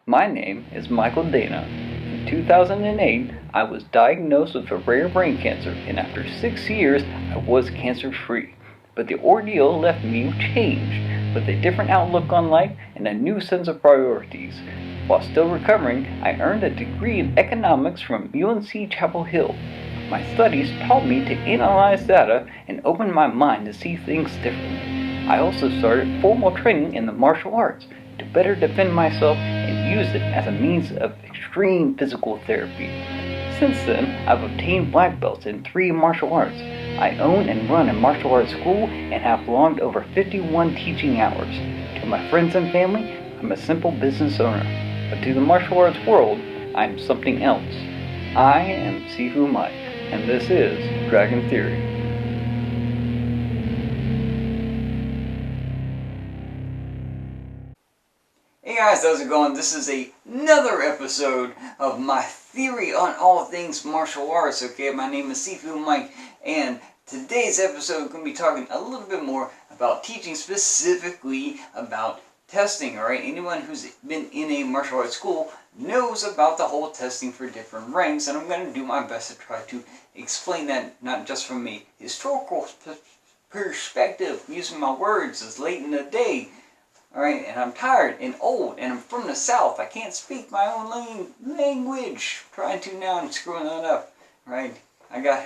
My name is Michael Dana. In 2008, I was diagnosed with a rare brain cancer, and after 6 years, I was cancer-free. But the ordeal left me changed, with a different outlook on life and a new sense of priorities. While still recovering, I earned a degree in economics from UNC Chapel Hill. My studies taught me to analyze data and open my mind to see things differently. I also started formal training in the martial arts to better defend myself and use it as a means of extreme physical therapy. Since then, I've obtained black belts in 3 martial arts. I own and run a martial arts school and have logged over 51 teaching hours. To my friends and family, I'm a simple business owner. But to the martial arts world, I'm something else. I am Sifu Mike, and this is Dragon Theory. Hey guys, how's it going? This is another episode of my theory on all things martial arts, okay? My name is Sifu Mike, and today's episode I'm going to be talking a little bit more about teaching, specifically about testing, alright? Anyone who's been in a martial arts school knows about the whole testing for different ranks, and I'm going to do my best to try to explain that not just from a historical perspective, using my words as late in the day. Alright, and I'm tired and old, and I'm from the South. I can't speak my own language. I'm trying to now, I'm screwing that up. Right? I got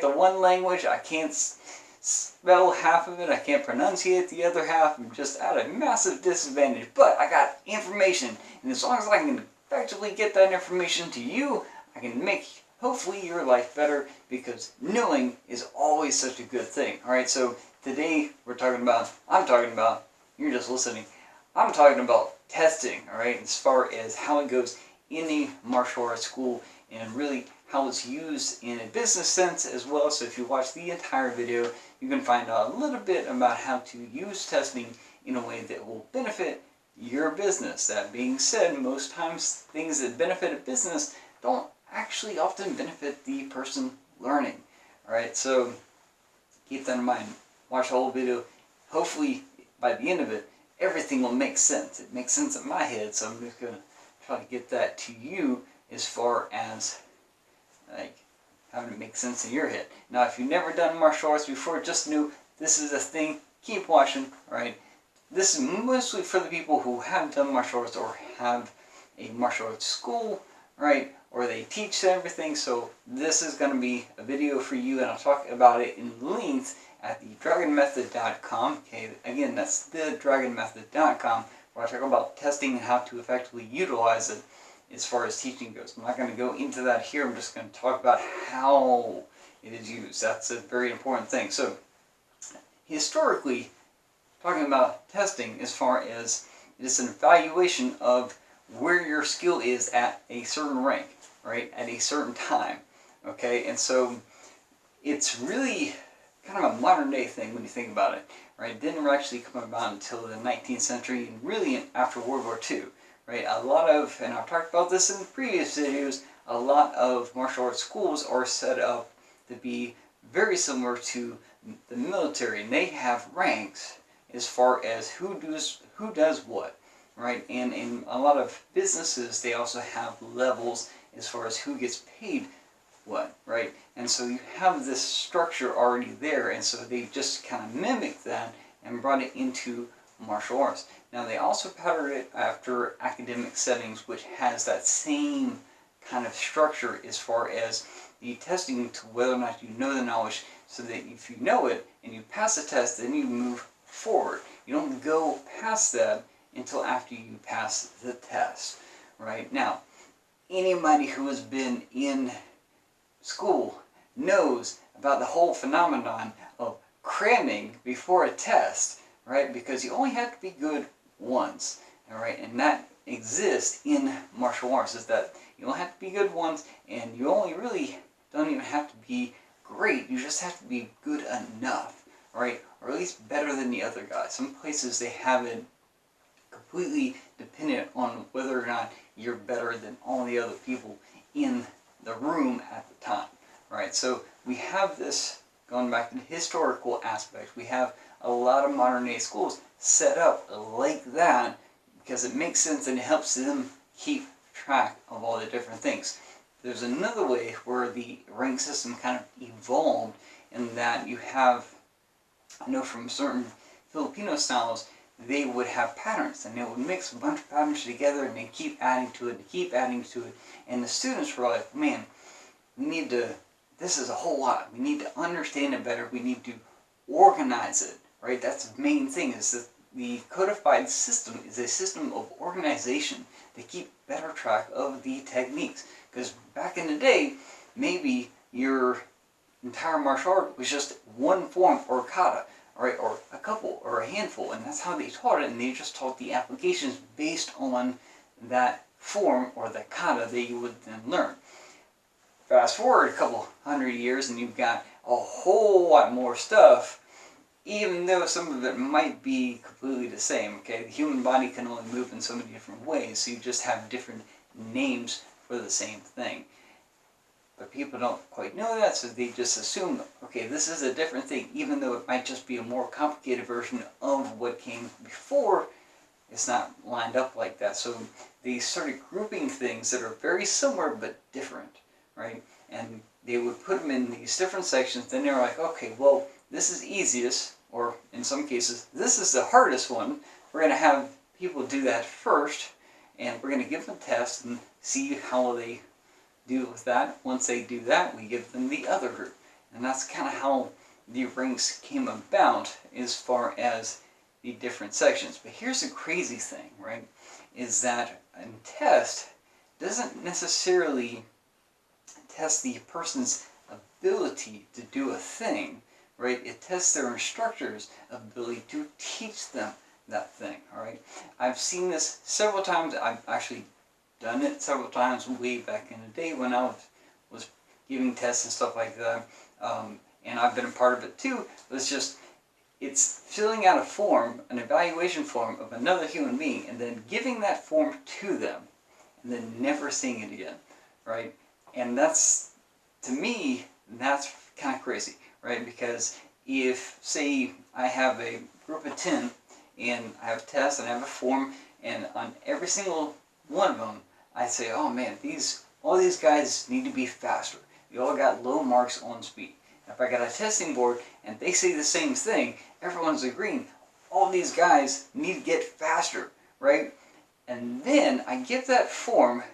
the one language, I can't spell half of it, I can't pronunciate the other half. I'm just at a massive disadvantage. But I got information, and as long as I can effectively get that information to you, I can make, hopefully, your life better, because knowing is always such a good thing. Alright, so today I'm talking about, you're just listening. I'm talking about testing, alright, as far as how it goes in a martial arts school and really how it's used in a business sense as well. So if you watch the entire video, you can find out a little bit about how to use testing in a way that will benefit your business. That being said, most times things that benefit a business don't actually often benefit the person learning. Alright, so keep that in mind. Watch the whole video. Hopefully, by the end of it, everything will make sense. It makes sense in my head, so I'm just going to try to get that to you as far as like having it make sense in your head. Now, if you've never done martial arts before, just knew this is a thing, keep watching, right? This is mostly for the people who have done martial arts or have a martial arts school, right? Or they teach everything, so this is going to be a video for you, and I'll talk about it in length at thedragonmethod.com. Okay, again, that's thedragonmethod.com, where I talk about testing and how to effectively utilize it as far as teaching goes. I'm not going to go into that here. I'm just going to talk about how it is used. That's a very important thing. So, historically, talking about testing as far as it is an evaluation of where your skill is at a certain rank, right, at a certain time. Okay, and so it's really kind of a modern day thing when you think about it, right? It didn't actually come about until the 19th century and really after World War II, right? A lot of, and I've talked about this in previous videos, a lot of martial arts schools are set up to be very similar to the military, and they have ranks as far as who does what, right? And in a lot of businesses, they also have levels as far as who gets paid what, right? And so you have this structure already there, and so they just kind of mimicked that and brought it into martial arts. Now they also patterned it after academic settings, which has that same kind of structure as far as the testing to whether or not you know the knowledge, so that if you know it and you pass the test, then you move forward. You don't go past that until after you pass the test, right? Now, anybody who has been in school knows about the whole phenomenon of cramming before a test, right? Because you only have to be good once, all right? And that exists in martial arts, is that you only have to be good once, and you only really don't even have to be great. You just have to be good enough, right? Or at least better than the other guy. Some places they have it completely dependent on whether or not you're better than all the other people in the room at the time, right? So we have this, going back to the historical aspect, we have a lot of modern day schools set up like that because it makes sense and it helps them keep track of all the different things. There's another way where the rank system kind of evolved in that you have, I know from certain Filipino styles, they would have patterns and they would mix a bunch of patterns together and they keep adding to it and keep adding to it. And the students were like, man, this is a whole lot. We need to understand it better. We need to organize it, right? That's the main thing, is that the codified system is a system of organization to keep better track of the techniques. Because back in the day, maybe your entire martial art was just one form or kata, right, or a couple or a handful, and that's how they taught it, and they just taught the applications based on that form or the kata that you would then learn. Fast forward a couple hundred years and you've got a whole lot more stuff, even though some of it might be completely the same. Okay, the human body can only move in so many different ways, so you just have different names for the same thing. But people don't quite know that, so they just assume, okay, this is a different thing, even though it might just be a more complicated version of what came before. It's not lined up like that. So they started grouping things that are very similar but different, right? And they would put them in these different sections. Then they were like, okay, well, this is easiest, or in some cases, this is the hardest one. We're going to have people do that first, and we're going to give them tests and see how they do with that. Once they do that, we give them the other group. And that's kind of how the ranks came about as far as the different sections. But here's the crazy thing, right, is that a test doesn't necessarily test the person's ability to do a thing, right? It tests their instructor's ability to teach them that thing, all right? I've seen this several times. I've actually done it several times way back in the day when I was giving tests and stuff like that, and I've been a part of it too. It's filling out a form, an evaluation form of another human being, and then giving that form to them, and then never seeing it again, right? And that's, to me, that's kind of crazy, right? Because if, say, I have a group of 10, and I have a test, and I have a form, and on every single one of them, I say, oh man, all these guys need to be faster. They all got low marks on speed. If I got a testing board, and they say the same thing, everyone's agreeing, all these guys need to get faster, right? And then I give that form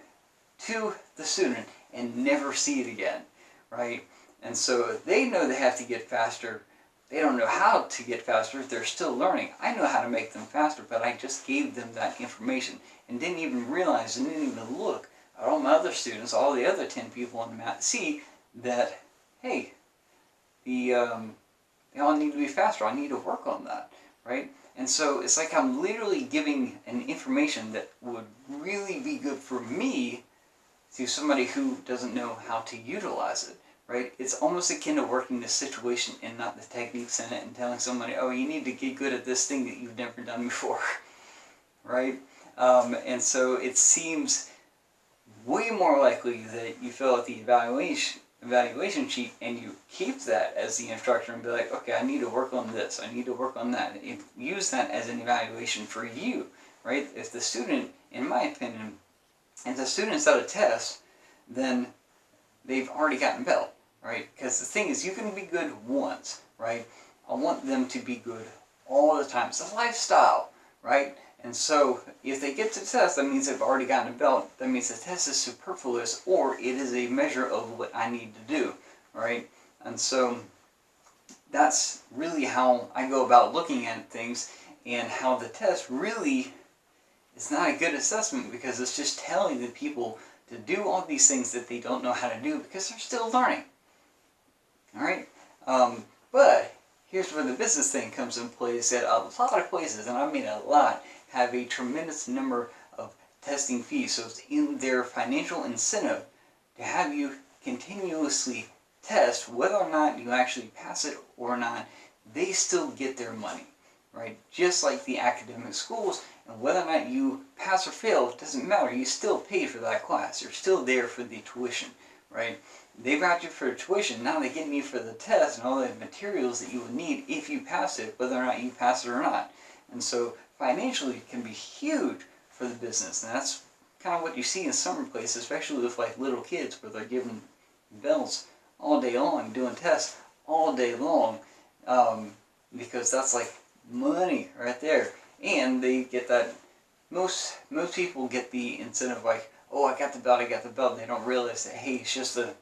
to the student and never see it again, right? And so they know they have to get faster. They don't know how to get faster. They're still learning. I know how to make them faster, but I just gave them that information and didn't even realize and didn't even look at all my other students, all the other 10 people on the mat, see that, hey, they all need to be faster. I need to work on that, right? And so it's like I'm literally giving an information that would really be good for me to somebody who doesn't know how to utilize it, right? It's almost akin to working the situation and not the techniques in it and telling somebody, oh, you need to get good at this thing that you've never done before, right? And so it seems way more likely that you fill out the evaluation sheet and you keep that as the instructor and be like, okay, I need to work on this, I need to work on that. And use that as an evaluation for you, right? If the student, in my opinion, if the student's out of test, then they've already gotten belt, right? Because the thing is, you can be good once, right? I want them to be good all the time. It's a lifestyle, right? And so if they get to test, that means they've already gotten a belt. That means the test is superfluous, or it is a measure of what I need to do, right? And so that's really how I go about looking at things, and how the test really is not a good assessment, because it's just telling the people to do all these things that they don't know how to do because they're still learning. All right? But here's where the business thing comes in play, is that a lot of places, and I mean a lot, have a tremendous number of testing fees. So it's in their financial incentive to have you continuously test whether or not you actually pass it or not. They still get their money, right? Just like the academic schools, and whether or not you pass or fail, it doesn't matter. You still pay for that class. You're still there for the tuition, right? They've got you for tuition. Now they're getting you for the test and all the materials that you would need if you pass it, whether or not you pass it or not. And so financially, it can be huge for the business. And that's kind of what you see in some places, especially with like little kids, where they're giving bells all day long, doing tests all day long, because that's like money right there. And they get that, most people get the incentive like, oh, I got the belt, I got the belt, and they don't realize that, hey, it's just it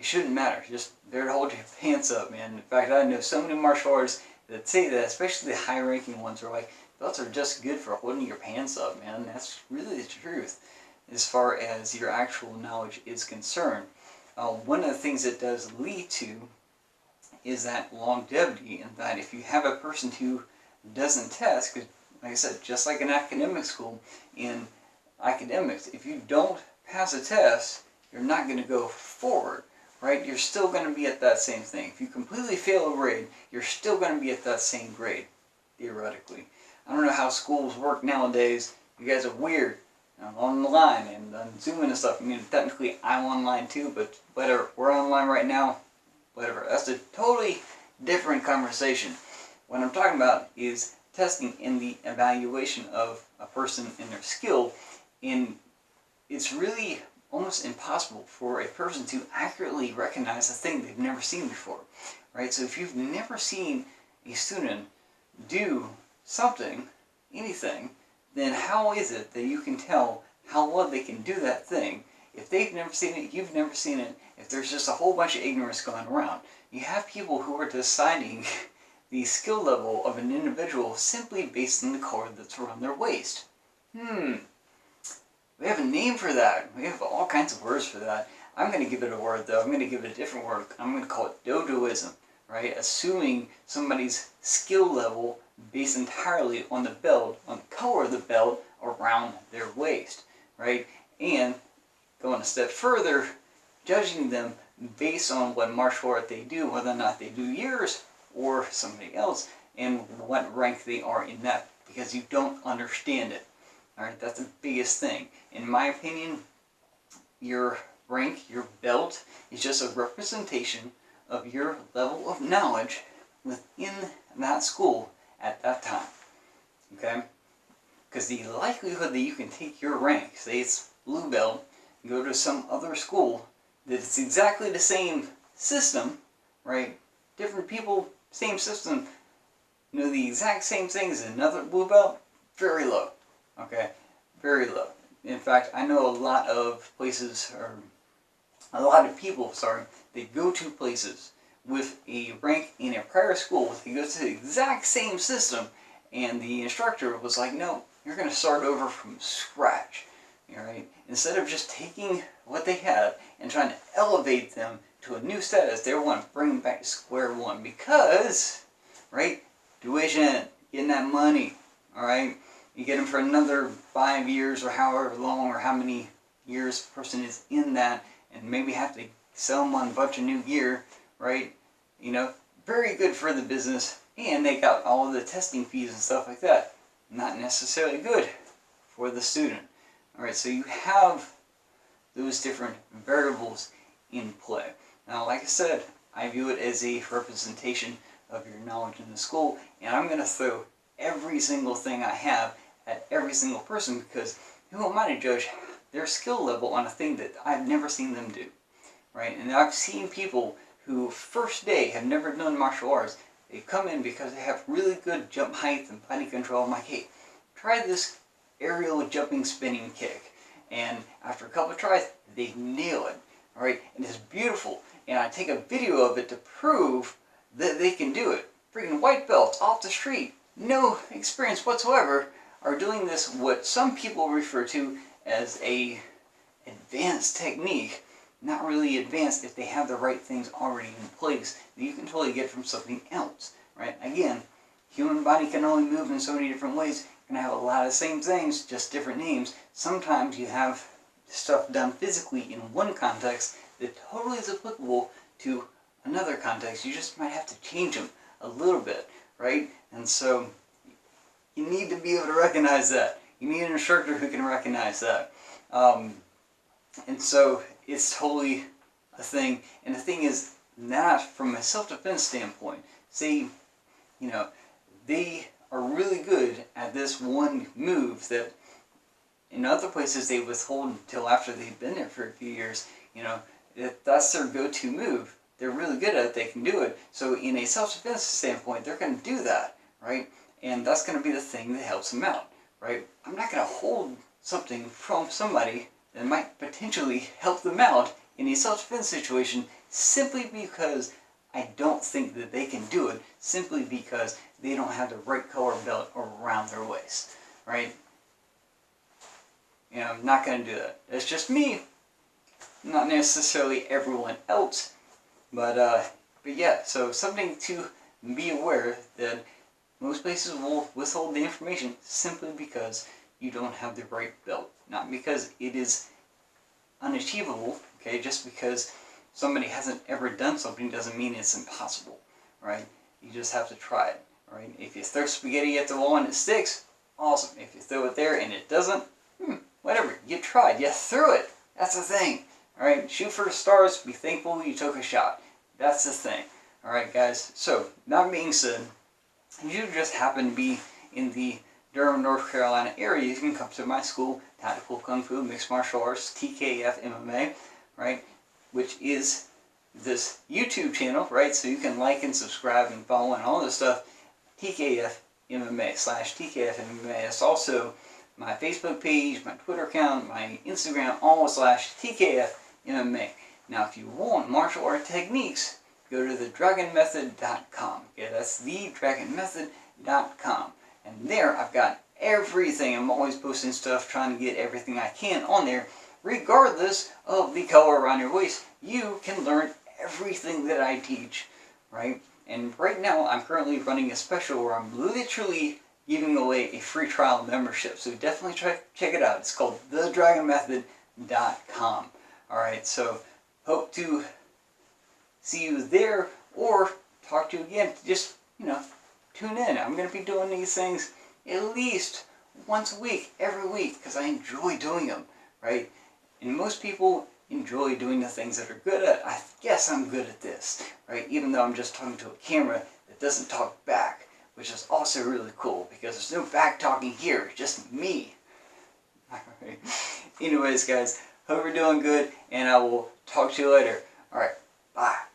shouldn't matter, just there to hold your pants up, man. In fact, I know so many martial artists that say that, especially the high-ranking ones, are like, belts are just good for holding your pants up, man. That's really the truth as far as your actual knowledge is concerned. One of the things it does lead to is that longevity, and that if you have a person who doesn't test, because like I said, just like in academic school, in academics, if you don't pass a test, you're not going to go forward, right? You're still going to be at that same thing. If you completely fail a grade, you're still going to be at that same grade, theoretically. I don't know how schools work nowadays. You guys are weird. I'm on the line and on Zoom and stuff. I mean, technically I'm online too, but whatever. We're online right now. Whatever. That's a totally different conversation. What I'm talking about is testing and the evaluation of a person and their skill. And it's really almost impossible for a person to accurately recognize a thing they've never seen before, right? So if you've never seen a student do something, anything, then how is it that you can tell how well they can do that thing? If they've never seen it, you've never seen it, if there's just a whole bunch of ignorance going around. You have people who are deciding the skill level of an individual simply based on the cord that's around their waist. We have a name for that. We have all kinds of words for that. I'm going to give it a word, though. I'm going to give it a different word. I'm going to call it dodoism, right? Assuming somebody's skill level based entirely on the belt, on the color of the belt around their waist, right? And going a step further, judging them based on what martial art they do, whether or not they do yours or somebody else, and what rank they are in that, because you don't understand it. Alright, that's the biggest thing. In my opinion, your rank, your belt, is just a representation of your level of knowledge within that school at that time. Okay? Because the likelihood that you can take your rank, say it's blue belt, and go to some other school, that it's exactly the same system, right? Different people, same system, know the exact same things as another blue belt, very low. Okay, very low. In fact, I know a lot of places, or a lot of people, sorry, they go to places with a rank in a prior school, they go to the exact same system, and the instructor was like, no, you're going to start over from scratch. Alright? Instead of just taking what they had and trying to elevate them to a new status, they want to bring them back to square one, because, right, tuition, getting that money, alright? You get them for another 5 years or however long or how many years a person is in that, and maybe have to sell them on a bunch of new gear, right? You know, very good for the business, and they got all of the testing fees and stuff like that. Not necessarily good for the student. Alright, so you have those different variables in play. Now, like I said, I view it as a representation of your knowledge in the school, and I'm going to throw every single thing I have at every single person, because who am I to judge their skill level on a thing that I've never seen them do, right? And I've seen people who first day have never done martial arts. They come in because they have really good jump height and body control. I'm like, hey, try this aerial jumping spinning kick, and after a couple of tries, they nail it, all right? And it's beautiful, and I take a video of it to prove that they can do it. Freaking white belts off the street, no experience whatsoever, are doing this, what some people refer to as a advanced technique. Not really advanced if they have the right things already in place that you can totally get from something else, right? Again, human body can only move in so many different ways. You're going to have a lot of the same things, just different names. Sometimes you have stuff done physically in one context that totally is applicable to another context. You just might have to change them a little bit, right? And so you need to be able to recognize that. You need an instructor who can recognize that. And so it's totally a thing. And the thing is, not from a self-defense standpoint. Say, you know, they are really good at this one move that In other places, they withhold until after they've been there for a few years. You know, if that's their go-to move. They're really good at it. They can do it. So in a self-defense standpoint, they're going to do that, right? And that's going to be the thing that helps them out, right? I'm not going to hold something from somebody that might potentially help them out in a self-defense situation simply because I don't think that they can do it, simply because they don't have the right color belt around their waist, right? You know, I'm not going to do that. It's just me, not necessarily everyone else, but yeah, so something to be aware that most places will withhold the information simply because you don't have the right belt, not because it is unachievable, okay? Just because somebody hasn't ever done something doesn't mean it's impossible, right? You just have to try it, right? If you throw spaghetti at the wall and it sticks, awesome. If you throw it there and it doesn't, whatever. You tried. You threw it. That's the thing, all right? Shoot for the stars. Be thankful you took a shot. That's the thing, all right, guys? So, that being said, if you just happen to be in the Durham, North Carolina area, you can come to my school, Tactical Kung Fu Mixed Martial Arts, tkfmma, right? Which is this YouTube channel, right? So you can like and subscribe and follow and all this stuff. tkfmma/tkfmma. It's also my Facebook page, my Twitter account, my Instagram, all /tkfmma. Now, if you want martial art techniques, go to thedragonmethod.com. Okay, that's thedragonmethod.com. And there I've got everything. I'm always posting stuff, trying to get everything I can on there. Regardless of the color around your waist, you can learn everything that I teach, right? And right now, I'm currently running a special where I'm literally giving away a free trial membership. So definitely check it out. It's called thedragonmethod.com. Alright, so hope to see you there or talk to you again. Just, you know, tune in. I'm going to be doing these things at least once a week, every week, because I enjoy doing them, right? And most people enjoy doing the things that are good at. I guess I'm good at this, right? Even though I'm just talking to a camera that doesn't talk back, which is also really cool because there's no back talking here, just me. Alright. Anyways, guys, hope you're doing good, and I will talk to you later. Alright, bye.